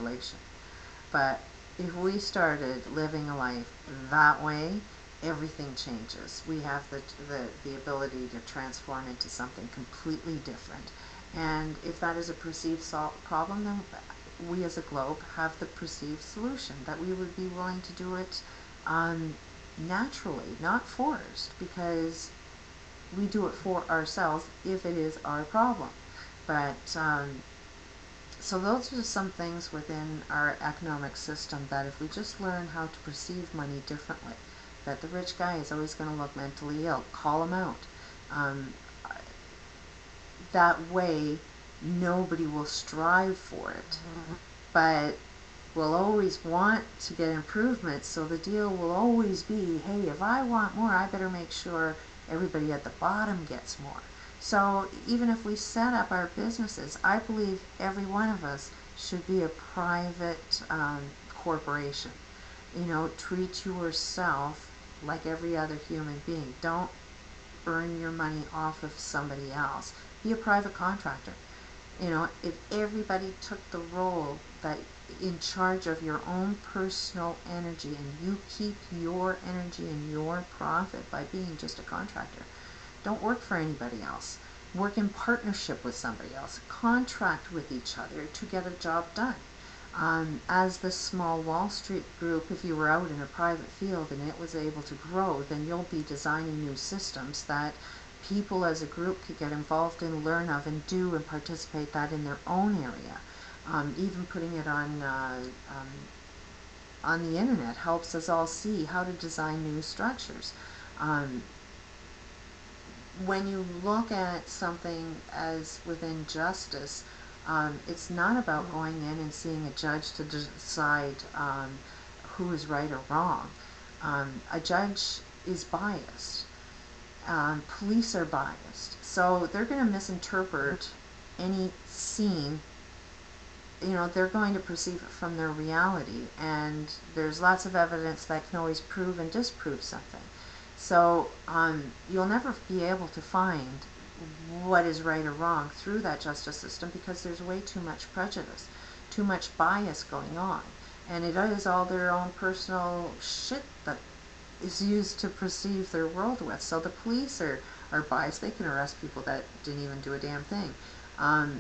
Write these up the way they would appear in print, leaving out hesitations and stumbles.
manipulation. But if we started living a life that way, everything changes. We have the ability to transform into something completely different. And if that is a perceived problem, then we as a globe have the perceived solution, that we would be willing to do it naturally, not forced, because we do it for ourselves if it is our problem. But so those are some things within our economic system that if we just learn how to perceive money differently, that the rich guy is always going to look mentally ill, call him out. That way, nobody will strive for it, but will always want to get improvements, so the deal will always be, hey, if I want more, I better make sure everybody at the bottom gets more. So even if we set up our businesses, I believe every one of us should be a private corporation. You know, treat yourself like every other human being. Don't earn your money off of somebody else. Be a private contractor. You know, if everybody took the role that in charge of your own personal energy, and you keep your energy and your profit by being just a contractor. Don't work for anybody else. Work in partnership with somebody else. Contract with each other to get a job done. As the small Wall Street group, if you were out in a private field and it was able to grow, then you'll be designing new systems that people as a group could get involved in, learn of, and do and participate that in their own area. Even putting it on the internet helps us all see how to design new structures. When you look at something as within justice, it's not about going in and seeing a judge to decide who is right or wrong. A judge is biased. Police are biased. So they're going to misinterpret any scene. You know, they're going to perceive it from their reality, and there's lots of evidence that can always prove and disprove something. So you'll never be able to find what is right or wrong through that justice system, because there's way too much prejudice, too much bias going on, and it is all their own personal shit that is used to perceive their world with. So the police are biased. They can arrest people that didn't even do a damn thing.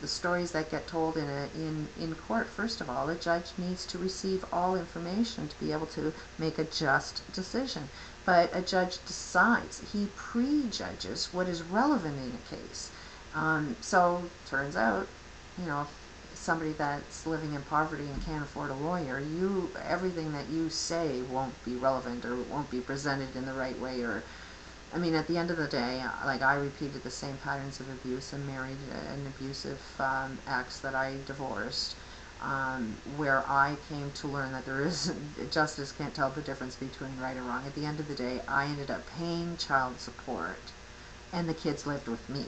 The stories that get told in court, first of all, a judge needs to receive all information to be able to make a just decision. But a judge decides. He prejudges what is relevant in a case. So turns out, you know, somebody that's living in poverty and can't afford a lawyer, everything that you say won't be relevant, or won't be presented in the right way. Or, I mean, at the end of the day, like, I repeated the same patterns of abuse and married an abusive ex that I divorced, where I came to learn that justice can't tell the difference between right or wrong. At the end of the day, I ended up paying child support, and the kids lived with me.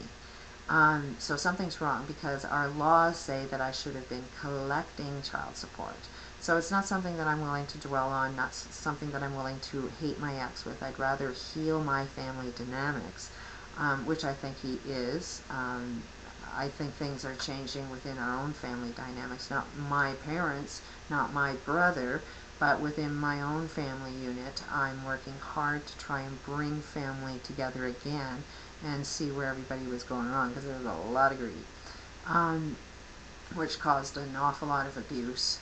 So something's wrong, because our laws say that I should have been collecting child support. So it's not something that I'm willing to dwell on, not something that I'm willing to hate my ex with. I'd rather heal my family dynamics, which I think he is. I think things are changing within our own family dynamics, not my parents, not my brother, but within my own family unit. I'm working hard to try and bring family together again and see where everybody was going wrong, because there was a lot of greed, which caused an awful lot of abuse.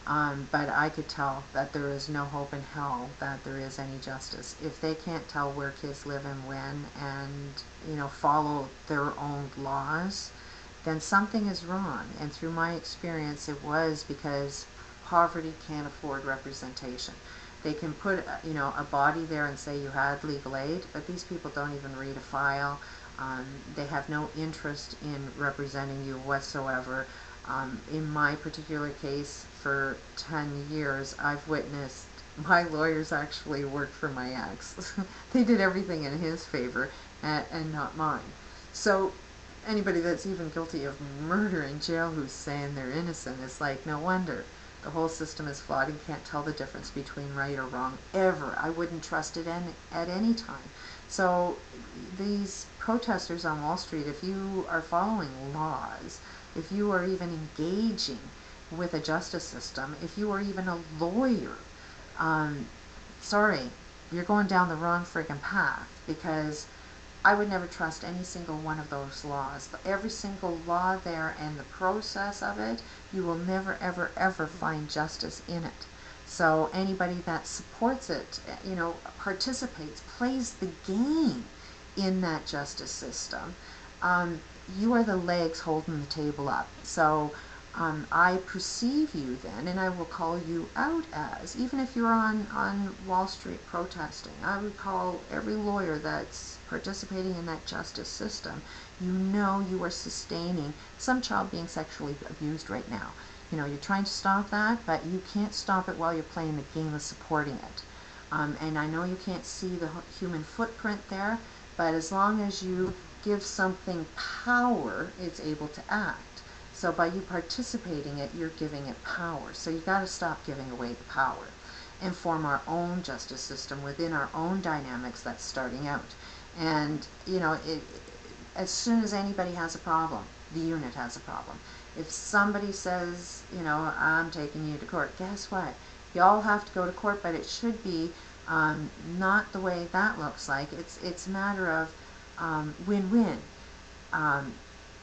But I could tell that there is no hope in hell that there is any justice. If they can't tell where kids live and when, and, you know, follow their own laws, then something is wrong. And through my experience, it was because poverty can't afford representation. They can put, you know, a body there and say you had legal aid, but these people don't even read a file. They have no interest in representing you whatsoever. In my particular case, for 10 years, I've witnessed my lawyers actually work for my ex. They did everything in his favor and not mine. So anybody that's even guilty of murder in jail who's saying they're innocent, it's like, no wonder. The whole system is flawed and can't tell the difference between right or wrong ever. I wouldn't trust it at any time. So these protesters on Wall Street, if you are following laws, if you are even engaging with a justice system, if you are even a lawyer, um, sorry, you're going down the wrong friggin' path, because I would never trust any single one of those laws. Every single law there and the process of it, you will never, ever, ever find justice in it. So anybody that supports it, participates, plays the game in that justice system, you are the legs holding the table up. So I perceive you then, and I will call you out as, even if you're on Wall Street protesting, I would call every lawyer that's participating in that justice system, you are sustaining some child being sexually abused right now. You're trying to stop that, but you can't stop it while you're playing the game of supporting it. And I know you can't see the human footprint there, but as long as you give something power, it's able to act. So by you participating it, you're giving it power. So you got to stop giving away the power and form our own justice system within our own dynamics that's starting out. And, as soon as anybody has a problem, the unit has a problem. If somebody says, I'm taking you to court, guess what? You all have to go to court, but it should be not the way that looks like. It's a matter of win-win.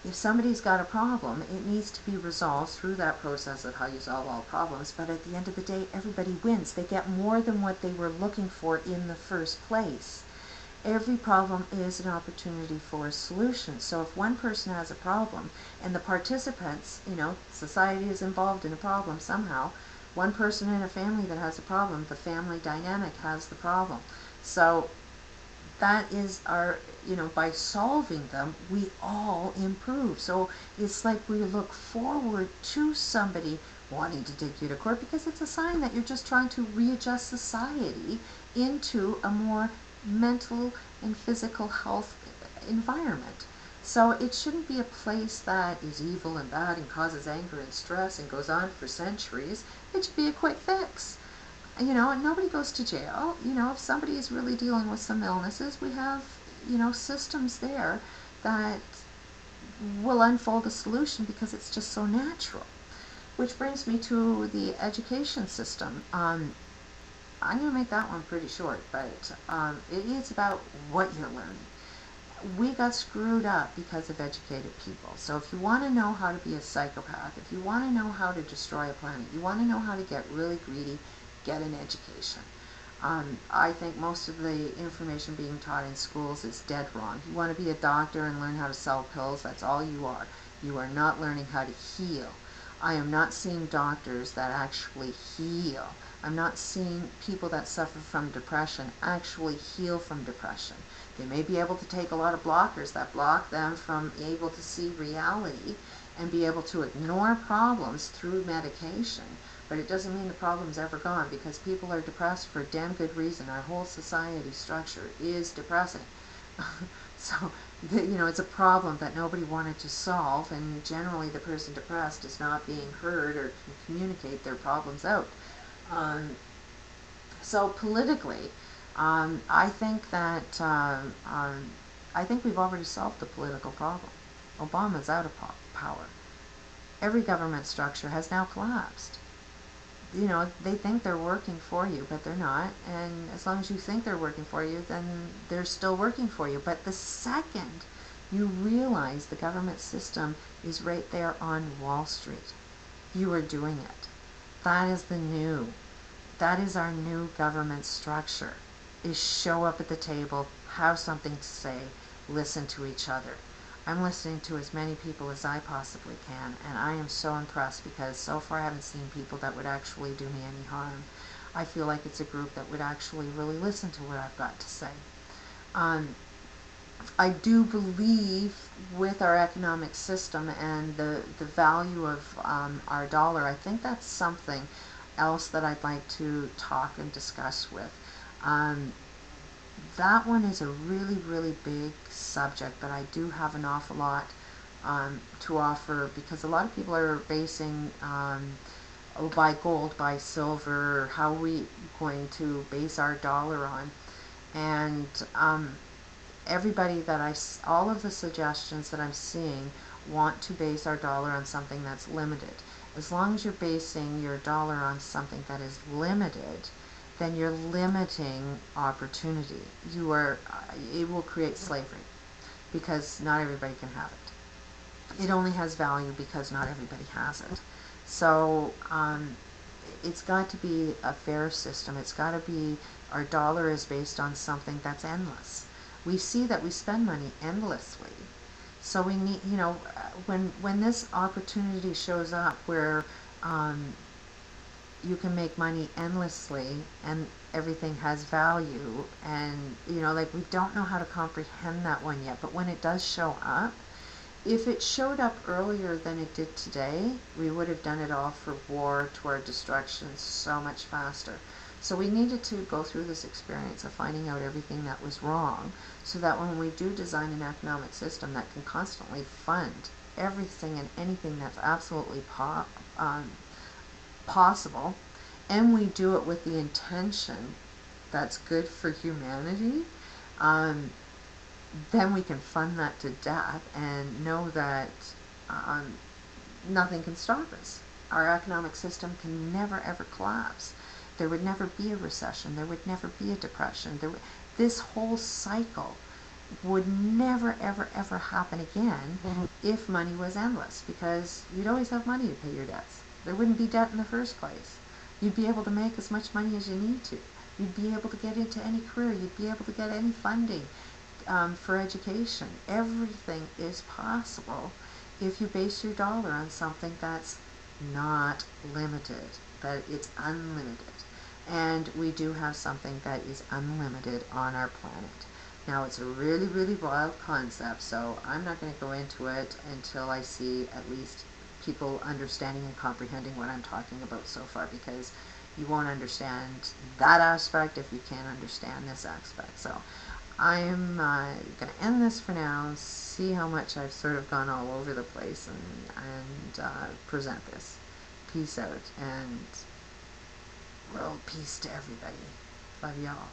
If somebody's got a problem, it needs to be resolved through that process of how you solve all problems, but at the end of the day, everybody wins. They get more than what they were looking for in the first place. Every problem is an opportunity for a solution. So if one person has a problem and the participants, society is involved in a problem somehow, one person in a family that has a problem, the family dynamic has the problem. So that is our, by solving them, we all improve. So it's like we look forward to somebody wanting to take you to court, because it's a sign that you're just trying to readjust society into a more mental and physical health environment. So it shouldn't be a place that is evil and bad and causes anger and stress and goes on for centuries. It should be a quick fix. And nobody goes to jail. If somebody is really dealing with some illnesses, we have, systems there that will unfold a solution, because it's just so natural. Which brings me to the education system. I'm going to make that one pretty short, but it is about what you're learning. We got screwed up because of educated people. So if you want to know how to be a psychopath, if you want to know how to destroy a planet, you want to know how to get really greedy, get an education. I think most of the information being taught in schools is dead wrong. You want to be a doctor and learn how to sell pills, that's all you are. You are not learning how to heal. I am not seeing doctors that actually heal. I'm not seeing people that suffer from depression actually heal from depression. They may be able to take a lot of blockers that block them from able to see reality and be able to ignore problems through medication. But it doesn't mean the problem's ever gone, because people are depressed for a damn good reason. Our whole society structure is depressing. So, it's a problem that nobody wanted to solve, and generally the person depressed is not being heard or can communicate their problems out. So politically, I think that I think we've already solved the political problem. Obama's out of power. Every government structure has now collapsed. They think they're working for you, but they're not. And as long as you think they're working for you, then they're still working for you. But the second you realize the government system is right there on Wall Street, you are doing it. That is our new government structure, is show up at the table, have something to say, listen to each other. I'm listening to as many people as I possibly can, and I am so impressed, because so far I haven't seen people that would actually do me any harm. I feel like it's a group that would actually really listen to what I've got to say. I do believe with our economic system and the value of our dollar, I think that's something else that I'd like to talk and discuss with. That one is a really, really big subject, but I do have an awful lot to offer, because a lot of people are basing, buy gold, buy silver, how are we going to base our dollar on? And everybody all of the suggestions that I'm seeing want to base our dollar on something that's limited. As long as you're basing your dollar on something that is limited, then you're limiting opportunity. It will create slavery because not everybody can have it. It only has value because not everybody has it. So it's got to be a fair system. It's got to be, our dollar is based on something that's endless. We see that we spend money endlessly. So we need, when this opportunity shows up where you can make money endlessly and everything has value, and like, we don't know how to comprehend that one yet, but when it does show up, if it showed up earlier than it did today, we would have done it all for war, to our destruction, so much faster. So we needed to go through this experience of finding out everything that was wrong, so that when we do design an economic system that can constantly fund everything and anything that's absolutely possible, and we do it with the intention that's good for humanity, then we can fund that to death and know that nothing can stop us. Our economic system can never ever collapse. There would never be a recession. There would never be a depression. This whole cycle would never ever ever happen again if money was endless, because you'd always have money to pay your debts. There wouldn't be debt in the first place. You'd be able to make as much money as you need to. You'd be able to get into any career. You'd be able to get any funding for education. Everything is possible if you base your dollar on something that's not limited, that it's unlimited. And we do have something that is unlimited on our planet. Now, it's a really, really wild concept, so I'm not going to go into it until I see at least people understanding and comprehending what I'm talking about so far, because you won't understand that aspect if you can't understand this aspect. So I'm going to end this for now, see how much I've sort of gone all over the place, and present this. Peace out, and world peace to everybody. Love y'all.